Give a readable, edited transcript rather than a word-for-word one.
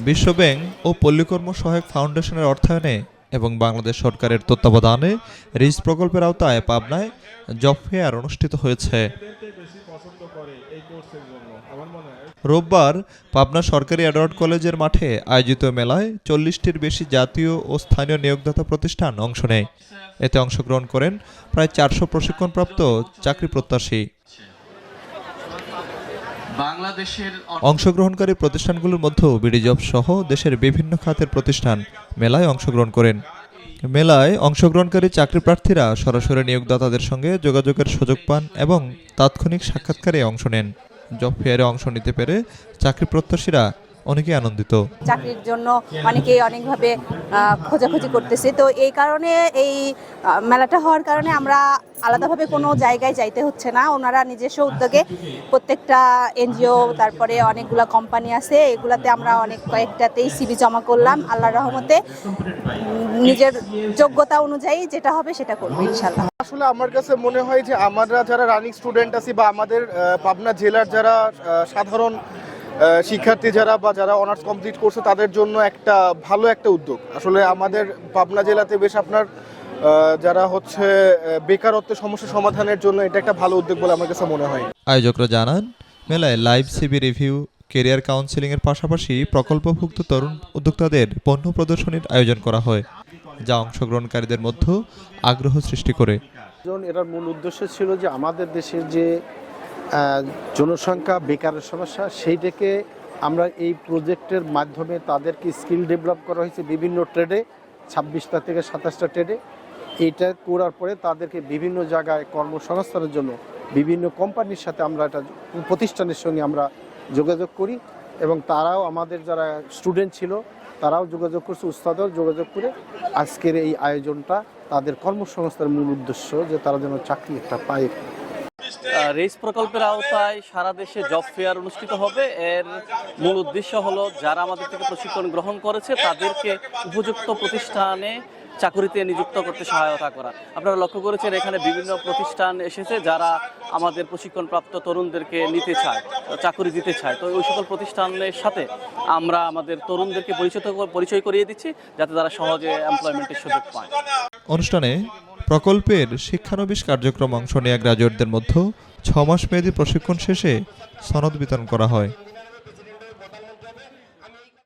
বিশ্ব ব্যাংক ও পল্লীকর্ম সহায়ক ফাউন্ডেশনের অর্থায়নে এবং বাংলাদেশ সরকারের তত্ত্বাবধানে রিজ প্রকল্পের আওতায় পাবনায় জব ফেয়ার অনুষ্ঠিত হয়েছে। রোববার পাবনা সরকারি এডওয়ার্ড কলেজের মাঠে আয়োজিত মেলায় 40টির বেশি জাতীয় ও স্থানীয় নিয়োগদাতা প্রতিষ্ঠান অংশ নেয়। এতে অংশগ্রহণ করেন প্রায় 400 প্রশিক্ষণপ্রাপ্ত চাকরি প্রত্যাশী। অংশগ্রহণকারী প্রতিষ্ঠানগুলোর মধ্যে বিডিজব সহ দেশের বিভিন্ন খাতের প্রতিষ্ঠান মেলায় অংশগ্রহণ করেন। মেলায় অংশগ্রহণকারী চাকরি প্রার্থীরা সরাসরি নিয়োগদাতাদের সঙ্গে যোগাযোগের সুযোগ পান এবং তাৎক্ষণিক সাক্ষাৎকারে অংশ নেন। জব ফেয়ারে অংশ নিতে পেরে চাকরি প্রত্যাশীরা অনেকেই আনন্দিত। চাকরির জন্য অনেকেই অনেকভাবে খোঁজাখুঁজি করতেছে, তো এই কারণে এই মেলাটা হওয়ার কারণে আমরা আলাদাভাবে কোনো জায়গায় যাইতে হচ্ছে না। ওনারা নিজস্ব উদ্যোগে প্রত্যেকটা এনজিও, তারপরে অনেকগুলো কোম্পানি আছে, এগুলাতে আমরা কয়েকটাতেই সিভি জমা করলাম। আল্লাহর রহমতে নিজের যোগ্যতা অনুযায়ী যেটা হবে সেটা করবো ইনশাআল্লাহ। আসলে আমার কাছে মনে হয় যে আমরা যারা রানিং স্টুডেন্ট আছি বা আমাদের পাবনা জেলার যারা সাধারণ শিক্ষার্থী যারা অনার্স কমপ্লিট করছে তাদের জন্য একটা ভালো একটা উদ্যোগ। আসলে আমাদের পাবনা জেলাতে বেশ আপনার যারা হচ্ছে বেকারত্বের সমস্যা সমাধানের জন্য এটা একটা ভালো উদ্যোগ বলে আমার কাছে মনে হয়। আয়োজকরা জানান, মেলায় live CV review, career counselling এর পাশাপাশি প্রকল্পভুক্ত তরুণ উদ্যোক্তাদের পণ্য প্রদর্শনীর আয়োজন করা হয়, যা অংশগ্রহণকারীদের মধ্যে আগ্রহ সৃষ্টি করে। এটার মূল উদ্দেশ্য ছিল যে আমাদের দেশের যে জনসংখ্যা, বেকারের সমস্যা, সেইটাকে আমরা এই প্রজেক্টের মাধ্যমে তাদেরকে স্কিল ডেভেলপ করা হয়েছে বিভিন্ন ট্রেডে, 26টা থেকে 27টা ট্রেডে। এইটা করার পরে তাদেরকে বিভিন্ন জায়গায় কর্মসংস্থানের জন্য বিভিন্ন কোম্পানির সাথে আমরা এটা প্রতিষ্ঠানের সঙ্গে আমরা যোগাযোগ করি এবং তারাও আমাদের যারা স্টুডেন্ট ছিল তারাও যোগাযোগ করছে, উস্তাদও যোগাযোগ করে আজকের এই আয়োজনটা তাদের কর্মসংস্থানের মূল উদ্দেশ্য যে তারা যেন চাকরি একটা পায়। রেস প্রকল্পের আওতায় সারা দেশে জব ফেয়ার অনুষ্ঠিত হবে। এর মূল উদ্দেশ্য হলো যারা আমাদের থেকে প্রশিক্ষণ গ্রহণ করেছে তাদেরকে উপযুক্ত প্রতিষ্ঠানে চাকরিতে নিযুক্ত করতে সহায়তা করা। আপনারা লক্ষ্য করেছেন এখানে বিভিন্ন প্রতিষ্ঠান এসেছে যারা আমাদের প্রশিক্ষণপ্রাপ্ত তরুণদেরকে নিতে চায়, চাকরি দিতে চায়। তো ওই সকল প্রতিষ্ঠানের সাথে আমরা আমাদের তরুণদেরকে পরিচয় করিয়ে দিচ্ছি যাতে তারা সহজে এমপ্লয়মেন্টের সুযোগ পায়। অনুষ্ঠানে প্রকল্পের শিক্ষানবিশ কার্যক্রম অংশ নেওয়া গ্রাজুয়েটদের মধ্যে 6 মাস মেয়াদী প্রশিক্ষণ শেষে সনদ বিতরণ করা হয়।